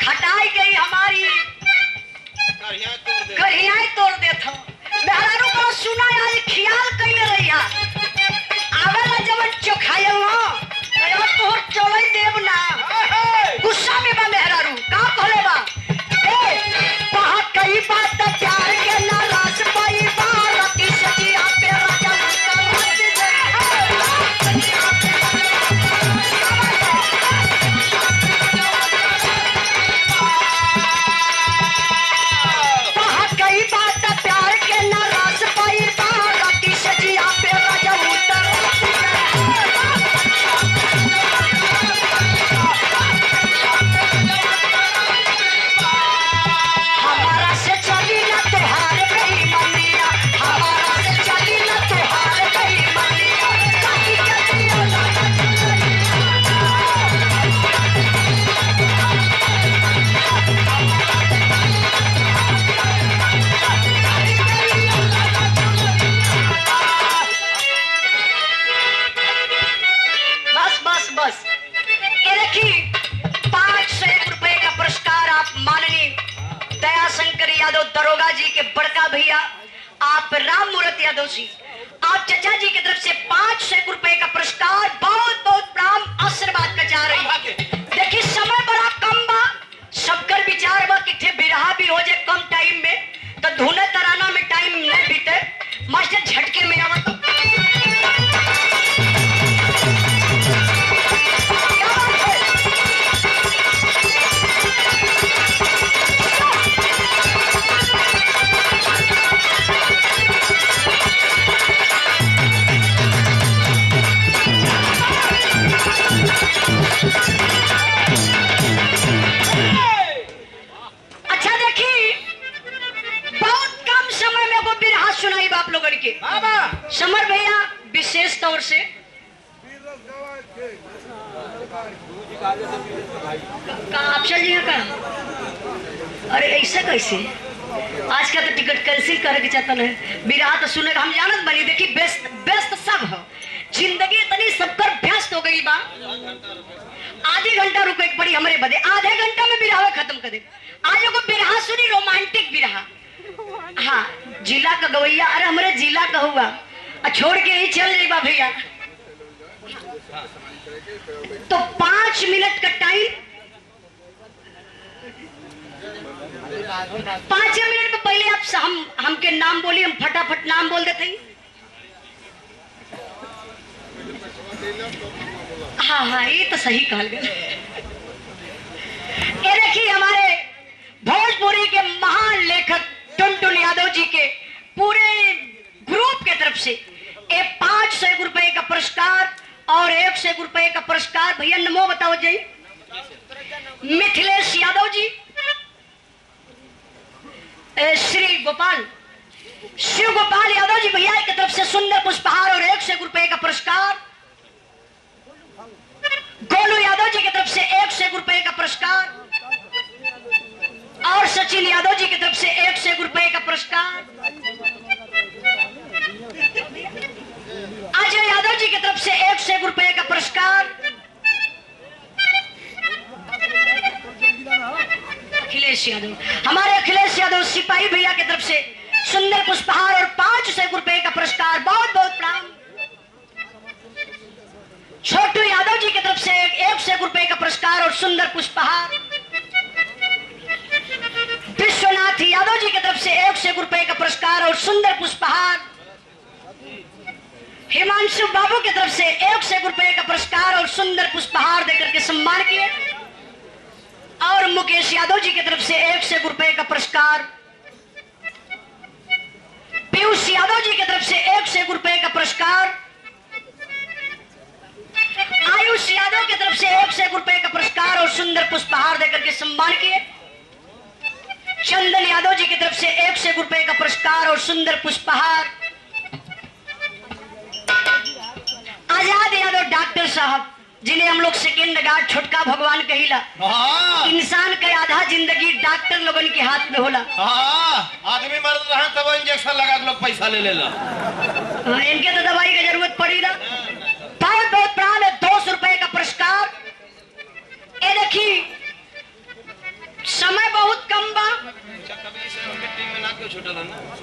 खटाई गई हमारी कहिया तोड़ देता मेहरारू को सुना आई ख्याल कइले रहिया आवेला जवन चोखायल न तो तोहर चलै देव ना गुस्सा में बा मेहरारू का कहले बा ए कहा कई बात प्यार के ना रास पाई बारती सजिया पे राजा दरोगा जी के बड़का भैया आप राम मूर्त यादव जी आप चचा जी की तरफ से 500 रुपए का पुरस्कार बहुत बहुत प्रणाम आशीर्वाद का जा रही देखिए समय बड़ा कम बा सबकर विचार बा कि बिरहा भी हो जाए कम टाइम में तो धुने तराना में टाइम नहीं बीते मास्टर झटके में आवा तो अच्छा देखिए बहुत कम समय में वो बिरहा सुनाई बाप लोगों के समर भैया विशेष तौर से आप चल जी का अरे ऐसा कैसे आज का तो टिकट कैंसिल करे के चाहता है बिरहा तो सुने हम जानत बनी देखी व्यस्त व्यस्त सब है जिंदगी इतनी सबकर व्यस्त हो गई बा आधी घंटा रुके पड़ी हमारे बदे आधे घंटा में बिरहा खत्म कर दे आज को बिरहा सुनी रोमांटिक बिरहा हाँ जिला का गवैया अरे हमारे जिला का हुआ छोड़ के ही चल जाएगा भैया तो 5 मिनट का टाइम 5 मिनट में पहले आप हमके नाम बोलिए हम फटाफट नाम बोल देते हैं हाँ हाँ ये तो सही कहा गया ये देखिए हमारे भोजपुरी के महान लेखक टुनटुन यादव जी के पूरे ग्रुप के तरफ से एक 500 रुपए का पुरस्कार और 100 रुपए का पुरस्कार भैया नमो बताओ जी मिथिलेश यादव जी श्री गोपाल शिव गोपाल यादव जी भैया की तरफ से सुंदर पुष्पहार और 100 रुपए का पुरस्कार गोलू यादव जी की तरफ से 100 रुपए का पुरस्कार और सचिन यादव जी की तरफ से 100 रुपए का पुरस्कार अजय यादव जी की तरफ से 100 रुपए का पुरस्कार अखिलेश यादव हमारे अखिलेश यादव सिपाही भैया की तरफ से सुंदर पुष्पहार और 500 रुपए का पुरस्कार बहुत बहुत प्रणाम छोटू यादव जी की तरफ से 100 रुपए का पुरस्कार और सुंदर पुष्पहार विश्वनाथ यादव जी की तरफ से 100 रुपए का पुरस्कार और सुंदर पुष्पहार हिमांशु बाबू की तरफ से 100 रुपए का पुरस्कार और सुंदर पुष्पहार देकर के सम्मान किए और मुकेश यादव जी की तरफ से 100 रुपए का पुरस्कार पीयूष यादव जी की तरफ से 100 रुपए का पुरस्कार आयुष यादव की तरफ से 100 रुपए का पुरस्कार और सुंदर पुष्पहार देकर के सम्मान किए चंदन यादव जी की तरफ से 100 रुपए का पुरस्कार और सुंदर पुष्पहार आजाद यादव डॉक्टर साहब जिन्हें हम लोग सेकेंड गार्ड छोटका भगवान कहिला इंसान का आधा जिंदगी डॉक्टर लोगन के हाथ में होला आदमी मर रहा तब इंजेक्शन लगा के लोग पैसा ले लेला इनके तो दवाई की जरूरत पड़ी ना बहुत बहुत प्राण है 200 रुपए का पुरस्कार ये देखिए चलन